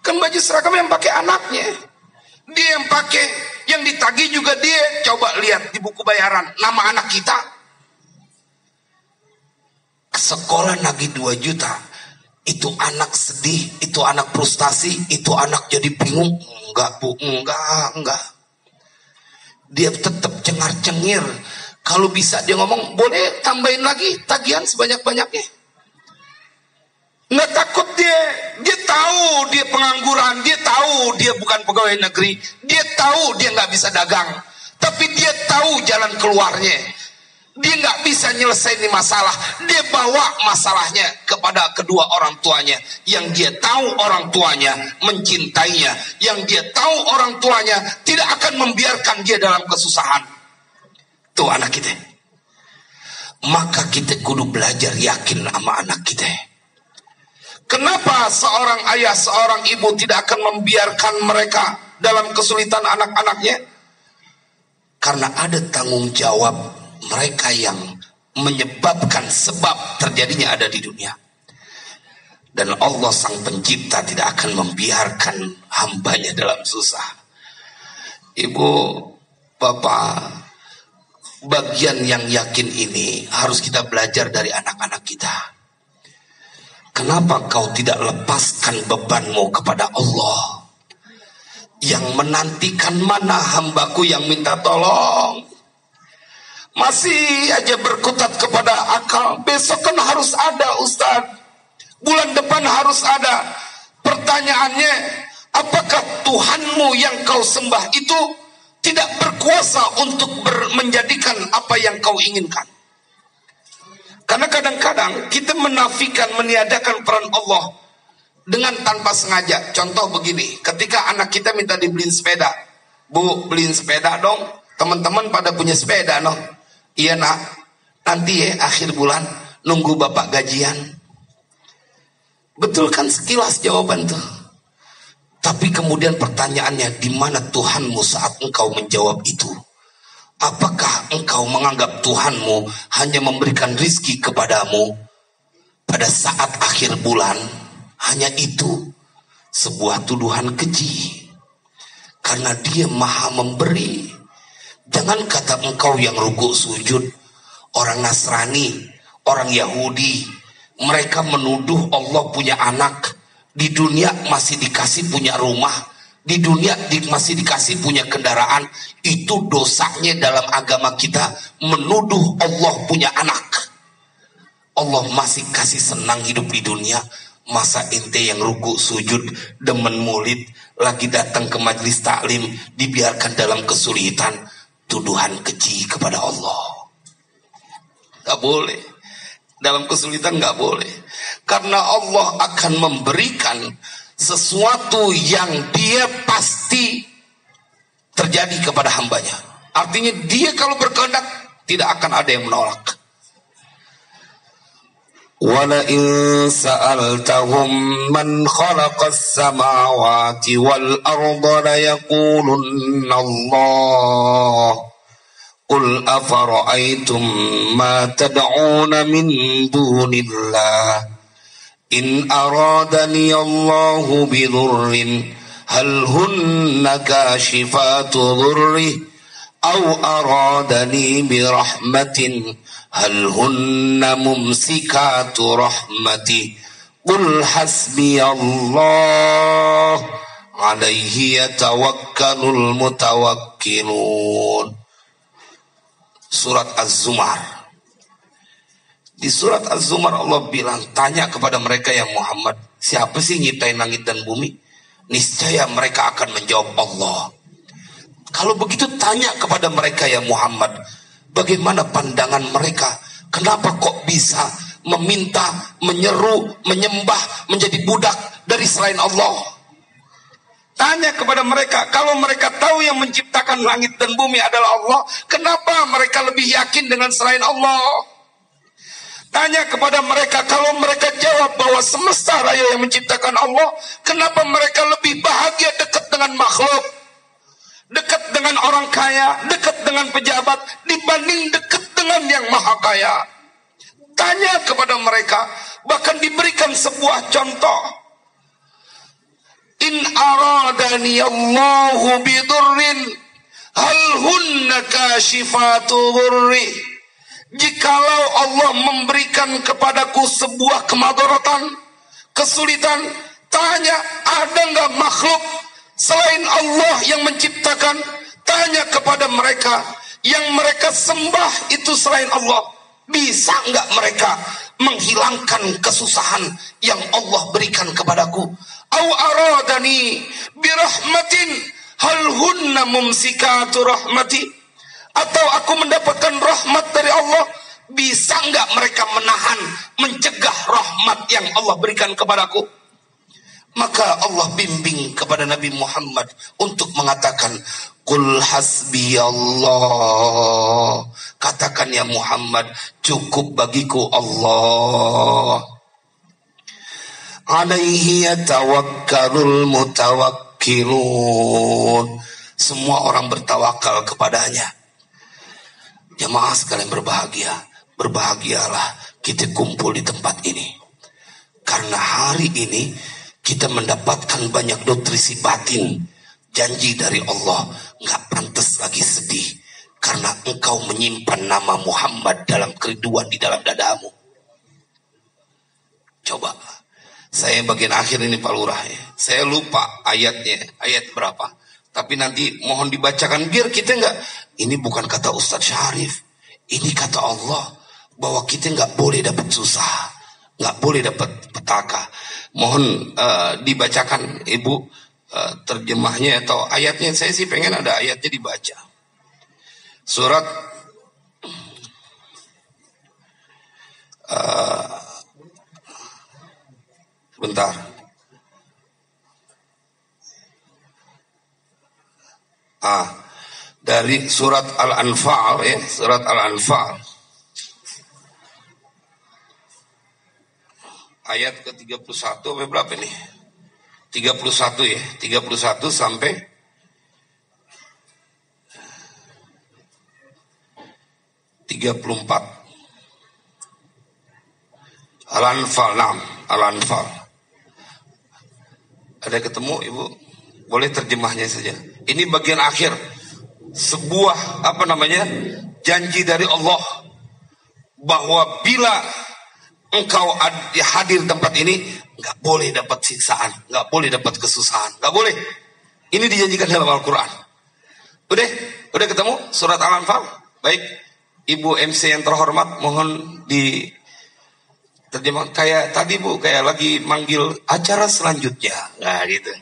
Kan baju seragam yang pakai anaknya. Dia yang pakai, yang ditagih juga dia. Coba lihat di buku bayaran, nama anak kita. Sekolah nagih 2 juta. Itu anak sedih, itu anak frustasi, itu anak jadi bingung. Enggak Bu, enggak. Dia tetap cengar-cengir. Kalau bisa dia ngomong, boleh tambahin lagi tagihan sebanyak-banyaknya. Nggak takut dia. Dia tahu dia pengangguran. Dia tahu dia bukan pegawai negeri. Dia tahu dia nggak bisa dagang. Tapi dia tahu jalan keluarnya. Dia nggak bisa nyelesain ini masalah. Dia bawa masalahnya kepada kedua orang tuanya. Yang dia tahu orang tuanya mencintainya. Yang dia tahu orang tuanya tidak akan membiarkan dia dalam kesusahan. Tuh anak kita. Maka kita kudu belajar yakin sama anak kita. Kenapa seorang ayah, seorang ibu tidak akan membiarkan mereka dalam kesulitan anak-anaknya? Karena ada tanggung jawab mereka yang menyebabkan sebab terjadinya ada di dunia. Dan Allah sang pencipta tidak akan membiarkan hambanya dalam susah. Ibu, bapak, bagian yang yakin ini harus kita belajar dari anak-anak kita. Kenapa kau tidak lepaskan bebanmu kepada Allah? yang menantikan mana hambaku yang minta tolong. Masih aja berkutat kepada akal. Besok kan harus ada Ustaz, bulan depan harus ada. Pertanyaannya, apakah Tuhanmu yang kau sembah itu tidak berkuasa untuk menjadikan apa yang kau inginkan? Karena kadang-kadang kita menafikan, meniadakan peran Allah dengan tanpa sengaja. Contoh begini, ketika anak kita minta dibeliin sepeda, Bu, beliin sepeda dong. Teman-teman pada punya sepeda, no? Iya nak, nanti ya akhir bulan nunggu bapak gajian. Betul kan sekilas jawaban tuh. Tapi kemudian pertanyaannya, di mana Tuhanmu saat engkau menjawab itu? Apakah engkau menganggap Tuhanmu hanya memberikan rizki kepadamu pada saat akhir bulan? Hanya itu sebuah tuduhan keji. Karena Dia Maha Memberi. Jangan kata engkau yang rukuk sujud, orang Nasrani, orang Yahudi, mereka menuduh Allah punya anak. Di dunia masih dikasih punya rumah, di dunia masih dikasih punya kendaraan. Itu dosanya dalam agama kita, menuduh Allah punya anak. Allah masih kasih senang hidup di dunia. Masa ente yang rukuk sujud, demen maulid, lagi datang ke majelis taklim, dibiarkan dalam kesulitan? Tuduhan keji kepada Allah. Gak boleh. Dalam kesulitan gak boleh. Karena Allah akan memberikan sesuatu yang Dia pasti terjadi kepada hambanya. Artinya Dia kalau berkehendak tidak akan ada yang menolak. وَلَئِنْ سَأَلْتَهُمْ مَنْ خَلَقَ السَّمَاوَاتِ وَالْأَرْضَ لَيَقُولُنَّ اللَّهُ قُلْ أَفَرَأَيْتُمْ مَا تَدْعُونَ مِنْ دُونِ اللَّهِ إِنْ أَرَادَنِيَ اللَّهُ بِضُرٍّ هَلْ هُنَّ كَاشِفَاتُ ضُرِّهِ أَوْ أَرَادَنِي بِرَحْمَةٍ هل هن ممسكات رحمتي قل حسبي الله عليه يتوكل المتوكلون. Surat Az-Zumar. Di surat Az-Zumar Allah bilang, tanya kepada mereka yang Muhammad, siapa sih nyiptain langit dan bumi? Niscaya mereka akan menjawab Allah. Kalau begitu tanya kepada mereka yang Muhammad, bagaimana pandangan mereka? Kenapa kok bisa meminta, menyeru, menyembah, menjadi budak dari selain Allah? Tanya kepada mereka, kalau mereka tahu yang menciptakan langit dan bumi adalah Allah, kenapa mereka lebih yakin dengan selain Allah? Tanya kepada mereka, kalau mereka jawab bahwa semesta raya yang menciptakan Allah, kenapa mereka lebih bahagia dekat dengan makhluk, dekat dengan orang kaya, dekat dengan pejabat, dibanding dekat dengan yang maha kaya? Tanya kepada mereka, bahkan diberikan sebuah contoh. In aradani Allahu bidurrin hal hunna kashifatu dhurri. Jikalau Allah memberikan kepadaku sebuah kemadaratan, kesulitan, tanya, ada enggak makhluk selain Allah yang menciptakan? Tanya kepada mereka, yang mereka sembah itu selain Allah, bisa enggak mereka menghilangkan kesusahan yang Allah berikan kepadaku? Au aradani birahmatin hal hunna mumsikatu rahmati. Atau aku mendapatkan rahmat dari Allah, bisa enggak mereka menahan, mencegah rahmat yang Allah berikan kepadaku? Maka Allah bimbing kepada Nabi Muhammad untuk mengatakan, Qul hasbiyallah. Katakan ya Muhammad, cukup bagiku Allah. Alaihi yatawakkalul mutawakkilun. Semua orang bertawakal kepadanya. Jemaah sekalian berbahagia. Berbahagialah kita kumpul di tempat ini. Karena hari ini kita mendapatkan banyak nutrisi batin, janji dari Allah. Nggak pantas lagi sedih karena engkau menyimpan nama Muhammad dalam kerinduan di dalam dadamu. Coba, saya bagian akhir ini Pak Lurah ya. Saya lupa ayatnya, ayat berapa? Tapi nanti mohon dibacakan biar kita nggak, ini bukan kata Ustadz Syarif, ini kata Allah bahwa kita nggak boleh dapat susah, nggak boleh dapat petaka. Mohon dibacakan Ibu terjemahnya atau ayatnya. Saya sih pengen ada ayatnya dibaca. Surat bentar. Dari surat Al-Anfal ya, surat Al-Anfal ayat ke-31 sampai berapa nih? 31 ya, 31 sampai 34. Al-Anfal 6, Al-Anfal. Ada ketemu Ibu? Boleh terjemahnya saja. Ini bagian akhir. Sebuah janji dari Allah bahwa bila engkau hadir tempat ini, nggak boleh dapat siksaan, nggak boleh dapat kesusahan, nggak boleh. Ini dijanjikan dalam Al-Quran. Udah ketemu surat Al-Anfal? Baik, Ibu MC yang terhormat, mohon di terjemah kayak tadi Bu, kayak lagi manggil acara selanjutnya, nah gitu.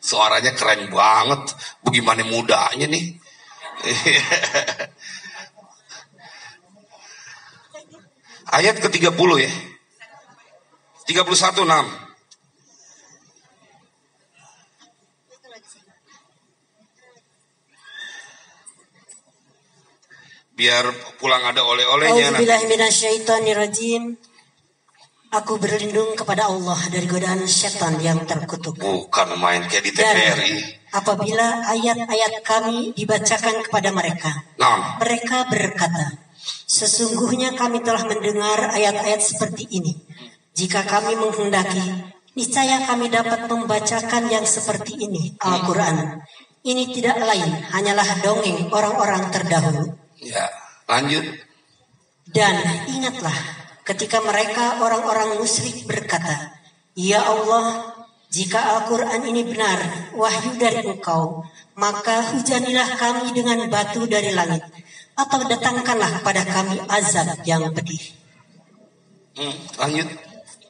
Suaranya keren banget, bagaimana mudanya nih. Ayat ke-30 ya. 31:6. Biar pulang ada oleh-olehnya. Auzubillahiminasyaitonirrajim. Aku berlindung kepada Allah dari godaan setan yang terkutuk. Bukan main kayak di TVRI. Apabila ayat-ayat kami dibacakan kepada mereka, mereka berkata, sesungguhnya kami telah mendengar ayat-ayat seperti ini. Jika kami menghendaki, niscaya kami dapat membacakan yang seperti ini, Al-Quran. Ini tidak lain, hanyalah dongeng orang-orang terdahulu. Ya, lanjut. Dan ingatlah, ketika mereka orang-orang musyrik berkata, ya Allah, jika Al-Quran ini benar, wahyu dari Engkau, maka hujanilah kami dengan batu dari langit, atau datangkanlah pada kami azab yang pedih. Lanjut,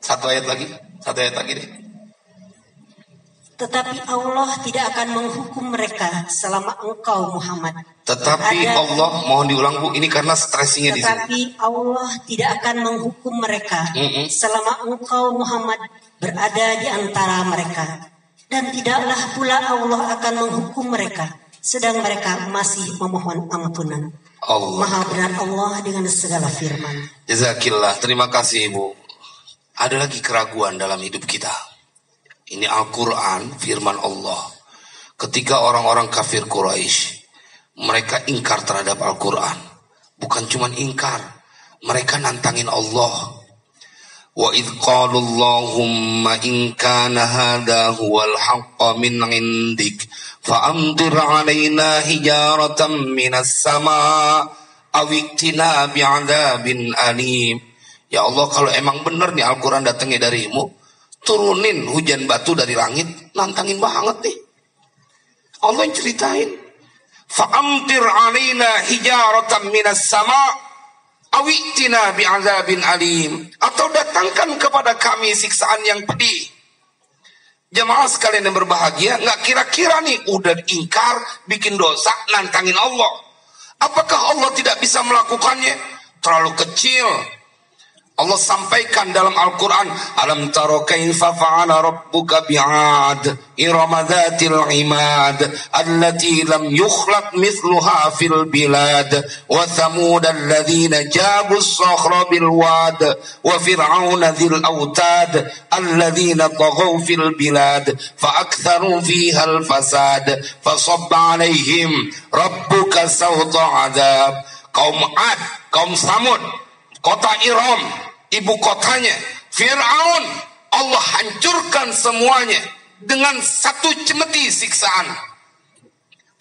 satu ayat lagi deh. Tetapi Allah tidak akan menghukum mereka selama engkau Muhammad. Tetapi Allah, mohon diulang Bu, ini karena stressingnya di sini. Tetapi Allah tidak akan menghukum mereka selama engkau Muhammad berada di antara mereka. Dan tidaklah pula Allah akan menghukum mereka sedang mereka masih memohon ampunan. Allah. Maha benar Allah dengan segala firman. Jazakillah, terima kasih Ibu. Ada lagi keraguan dalam hidup kita. Ini Al-Quran, firman Allah. Ketika orang-orang kafir Quraisy, mereka ingkar terhadap Al-Quran. Bukan cuma ingkar, mereka nantangin Allah. Wa idh qalu Allahumma in kana hadha huwal haqqa min indik fa amtir alaina hijaratan minas sama' aw iktina bi'adzabin alim. Ya Allah, kalau emang benar nih Al-Quran datangnya darimu, turunin hujan batu dari langit. Nantangin banget nih. Allah yang ceritain. Fa'amtir alaina hijaratan minas sama' awitina bi'adzabin alim. Atau datangkan kepada kami siksaan yang pedih. Jamaah sekalian yang berbahagia, nggak kira-kira nih udah ingkar, bikin dosa, nantangin Allah. Apakah Allah tidak bisa melakukannya? Terlalu kecil. Allah sampaikan dalam Al-Quran, alam taro kaifa fa'ala rabbuka bi'ad irama dhatil imad allati lam yukhlaq mithluha fil bilad wa thamud alladhina jabu as-sakhra bil wad wa fir'auna dhil autad alladhina taghaw fil bilad fa aktharu fiha al-fasad fa sabba alaihim rabbuka sawta adab. Kaum Ad, kaum Samud, kota Iram, ibu kotanya, Fir'aun, Allah hancurkan semuanya dengan satu cemeti siksaan.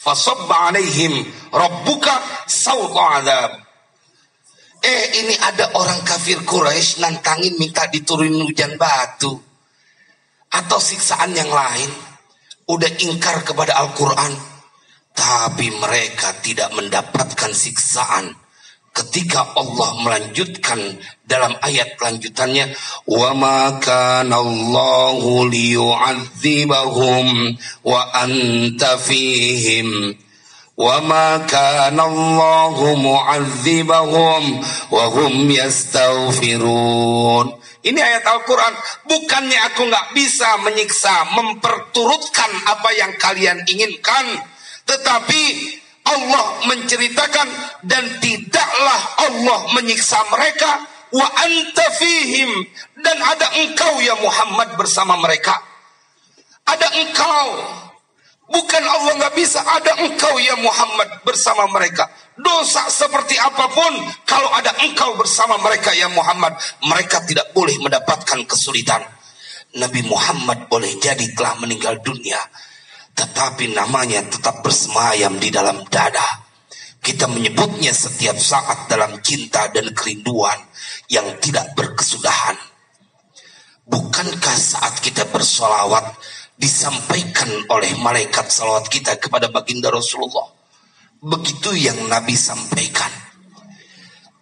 Fasabba alaihim rabbuka sawta adab. Ini ada orang kafir Quraisy nantangin minta diturunin hujan batu atau siksaan yang lain. udah ingkar kepada Al-Quran, tapi mereka tidak mendapatkan siksaan ketika Allah melanjutkan dalam ayat lanjutannya, wa ma kana Allahu liyu'adzibahum wa anta fihim wa ma kana Allahu mu'adzibahum wa hum yastaghfirun. Ini ayat Al-Quran. Bukannya aku gak bisa menyiksa, memperturutkan apa yang kalian inginkan, tetapi Allah menceritakan, dan tidaklah Allah menyiksa mereka, wa anta fihim, dan ada engkau ya Muhammad bersama mereka. Ada engkau. Bukan Allah gak bisa, ada engkau ya Muhammad bersama mereka. Dosa seperti apapun, kalau ada engkau bersama mereka ya Muhammad, mereka tidak boleh mendapatkan kesulitan. Nabi Muhammad boleh jadi telah meninggal dunia, tetapi namanya tetap bersemayam di dalam dada. Kita menyebutnya setiap saat dalam cinta dan kerinduan yang tidak berkesudahan. Bukankah saat kita bersolawat disampaikan oleh malaikat salawat kita kepada baginda Rasulullah? Begitu yang Nabi sampaikan.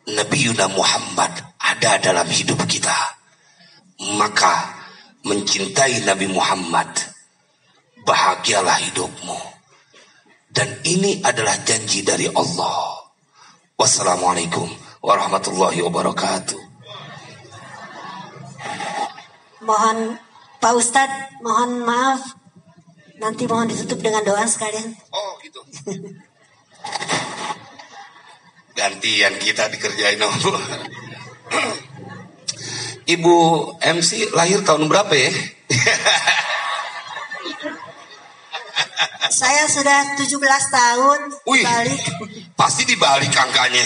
Nabi Yuna Muhammad ada dalam hidup kita, maka mencintai Nabi Muhammad, bahagialah hidupmu. Dan ini adalah janji dari Allah. Wassalamualaikum warahmatullahi wabarakatuh. Mohon Pak Ustadz, mohon maaf, nanti mohon ditutup dengan doa sekalian. Oh gitu. Gantian kita dikerjain. Ibu MC lahir tahun berapa ya? Saya sudah 17 tahun. Wih, balik. pasti dibalik angkanya.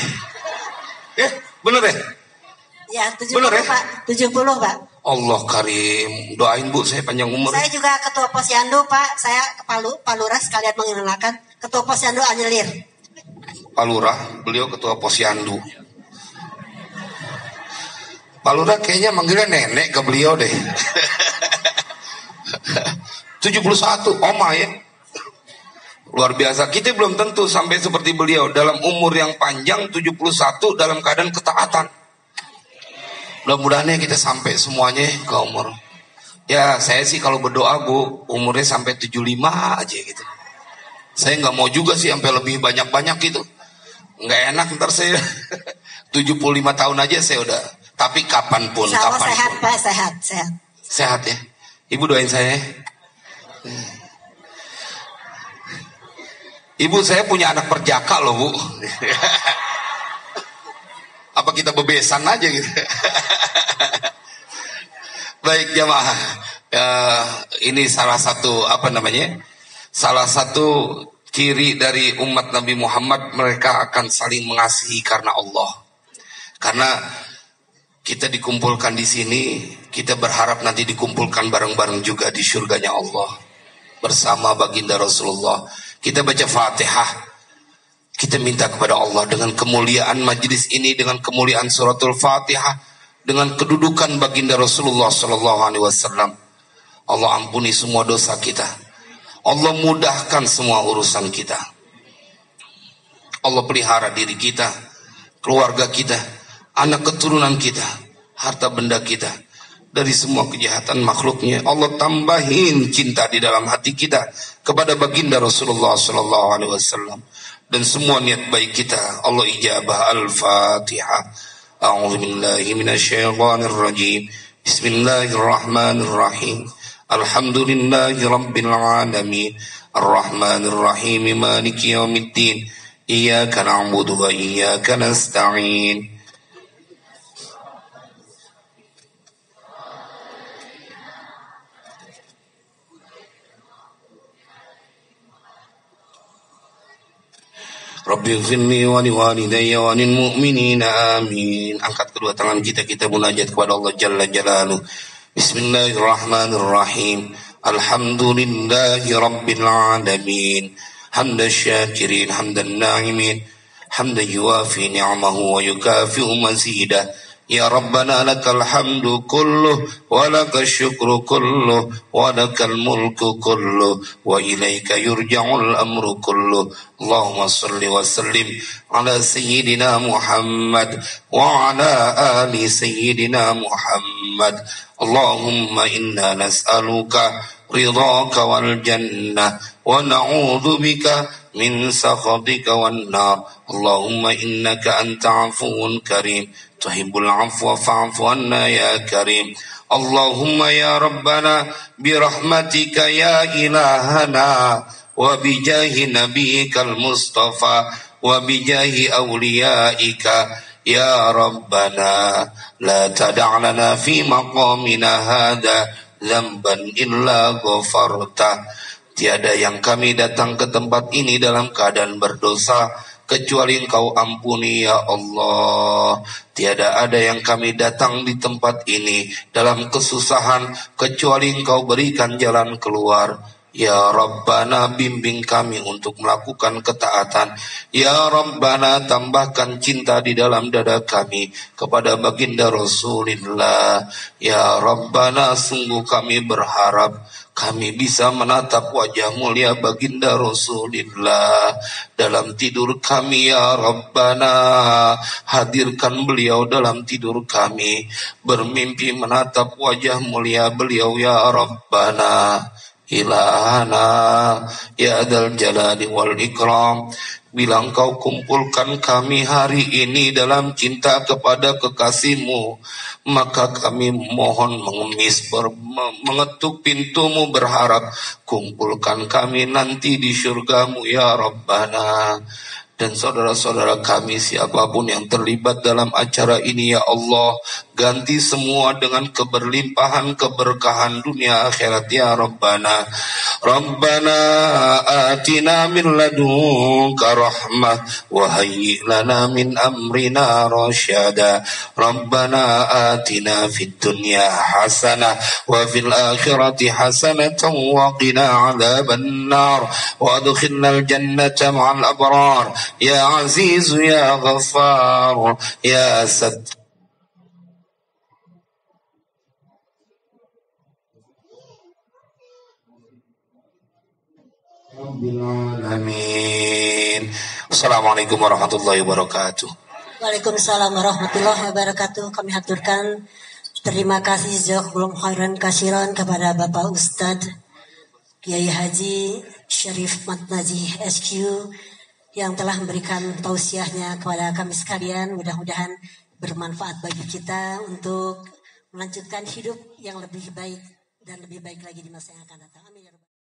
Bener ya? Ya, 70 bener ya? Pak. 70 Pak. Allah karim, doain Bu saya panjang umur. Saya juga ketua Posyandu Pak. Saya ke Palura sekalian mengenalkan ketua Posyandu Anjelir. Palura, beliau ketua Posyandu. Palura kayaknya manggilnya nenek ke beliau deh. 71, Oma ya. Luar biasa, kita belum tentu sampai seperti beliau. Dalam umur yang panjang 71 dalam keadaan ketaatan. Mudah-mudahan kita sampai semuanya ke umur. Ya saya sih kalau berdoa Bu, umurnya sampai 75 aja gitu. Saya gak mau juga sih sampai lebih banyak-banyak gitu. Gak enak ntar saya 75 tahun aja saya udah. Tapi kapanpun, kapanpun. Sehat Pak, sehat. Sehat ya. Ibu doain saya. Ibu saya punya anak perjaka loh Bu. Apa kita bebesan aja gitu. Baik jamaah, ini salah satu salah satu ciri dari umat Nabi Muhammad, mereka akan saling mengasihi karena Allah. Karena kita dikumpulkan di sini, kita berharap nanti dikumpulkan bareng-bareng juga di surganya Allah bersama baginda Rasulullah. Kita baca Fatihah, kita minta kepada Allah dengan kemuliaan majlis ini, dengan kemuliaan suratul Fatihah, dengan kedudukan baginda Rasulullah SAW. Allah ampuni semua dosa kita. Allah mudahkan semua urusan kita. Allah pelihara diri kita, keluarga kita, anak keturunan kita, harta benda kita dari semua kejahatan makhluknya. Allah tambahin cinta di dalam hati kita kepada baginda Rasulullah SAW. Dan semua niat baik kita Allah ijabah. Al-Fatihah. A'udzu billahi minasyaitonir rajim. Bismillahirrahmanirrahim. Alhamdulillahi rabbil alamin. Arrahmanir rahim. Maliki yaumiddin. Iyyaka na'budu wa iyyaka nasta'in. Rabbi ighfirli wa liwalidayya wa lil mu'minina amin. Angkat kedua tangan kita munajat kepada Allah Jalla Jalaluh. Bismillahirrahmanirrahim. Alhamdulillahi rabbil alamin. Hamdan syakirin, hamdan na'imin, hamdan yuwafi ni'amahu wa yukafi'u mazidah. Ya Rabbana lakal hamdu kulluh wa lakal syukru kulluh wa lakal mulku kulluh wa ilaika yurja'ul amru kulluh. Allahumma salli wa sallim ala sayyidina Muhammad wa ala ali sayyidina Muhammad. Allahumma inna nas'aluka ridhaka wal jannah wa na'udzu bika min sakhatika wan nar. Allahumma innaka anta afuwun karim tuhibbul afwa fa'fu anna ya karim. Allahumma ya Rabbana birahmatika ya ilahana wa bijahi nabiyyikal mustafa wa bijahi awliyaika ya Rabbana la tada' lana fi maqamina hadha dzamban illa ghafarta. Tiada yang kami datang ke tempat ini dalam keadaan berdosa kecuali Engkau ampuni ya Allah. Tiada ada yang kami datang di tempat ini dalam kesusahan kecuali Engkau berikan jalan keluar. Ya Rabbana bimbing kami untuk melakukan ketaatan. Ya Rabbana tambahkan cinta di dalam dada kami kepada baginda Rasulullah. Ya Rabbana sungguh kami berharap kami bisa menatap wajah mulia baginda Rasulullah dalam tidur kami. Ya Rabbana hadirkan beliau dalam tidur kami, bermimpi menatap wajah mulia beliau. Ya Rabbana ilahana ya dzal jalali wal ikram, bila Engkau kumpulkan kami hari ini dalam cinta kepada kekasih-Mu, maka kami mohon mengemis mengetuk pintu-Mu berharap kumpulkan kami nanti di syurga-Mu ya Rabbana. Dan saudara-saudara kami siapapun yang terlibat dalam acara ini ya Allah, ganti semua dengan keberlimpahan keberkahan dunia akhirat ya Rabbana. Rabbana atina min ladunka rahmah wa hayyi lana min amrina rasyada. Rabbana atina fid dunya hasanah wa fil akhirati hasanatan wa qina adzaban nar wa adkhilnal jannata ma'al abrar. Ya Aziz ya Ghaffar ya Sad. Amin. Assalamualaikum warahmatullahi wabarakatuh. Waalaikumsalam warahmatullahi wabarakatuh. Kami haturkan terima kasih jazakumullah khairan katsiran kepada Bapak Ustadz Kiai Haji Syarif Matnaji SQ yang telah memberikan tausiahnya kepada kami sekalian. Mudah-mudahan bermanfaat bagi kita untuk melanjutkan hidup yang lebih baik dan lebih baik lagi di masa yang akan datang. Amin.